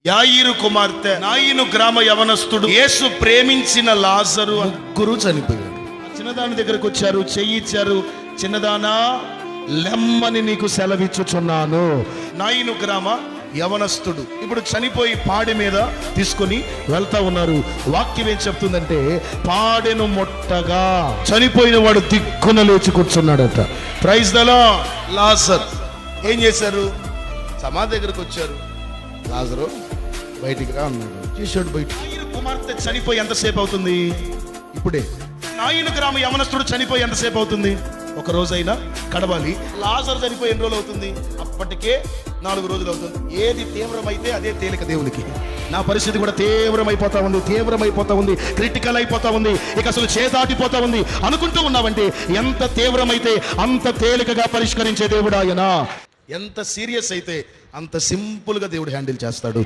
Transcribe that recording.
యాయీరు కుమార్తె, నాయిను గ్రామ యవనస్తుడు, యేసు ప్రేమించిన లాజరు, ముగ్గురు చనిపోయారు. చిన్నదాని దగ్గరకు వచ్చారు, చెయ్యి ఇచ్చారు. చిన్నదానా లెమ్మని నీకు సెలవిచ్చుచున్నాను. నాయిను గ్రామ యవనస్తుడు ఇప్పుడు చనిపోయి పాడె మీద తీసుకొని వెళ్తా ఉన్నారు. వాక్యం ఏం చెప్తుందంటే, పాడెను మొట్టగా చనిపోయిన వాడు దిక్కున లేచి కూర్చున్నాడట. Praise the lord. లాజర్ ఏం చేశారు? సమాధి దగ్గరకు వచ్చారు. లాజరు బయటికి రా అన్నాడు. చేశాడు బయట. కుమార్తె చనిపోయి ఎంతసేపు అవుతుంది? ఇప్పుడే. నాయిను గ్రామ యవనస్తుడు చనిపోయి ఎంతసేపు అవుతుంది? ఒక రోజైనా గడవాలి. లాజరు చనిపోయి ఎన్ని రోజులు అవుతుంది? అప్పటికే 4 రోజులు అవుతుంది. ఏది తీవ్రమైతే అదే తేలిక దేవునికి. నా పరిస్థితి కూడా తీవ్రమైపోతా ఉంది, క్రిటికల్ అయిపోతా ఉంది, ఇక అసలు చేదాటిపోతా ఉంది అనుకుంటూ ఉన్నావంటే, ఎంత తీవ్రమైతే అంత తేలికగా పరిష్కరించే దేవుడు ఆయన. ఎంత సీరియస్ అయితే అంత సింపుల్గా దేవుడు హ్యాండిల్ చేస్తాడు.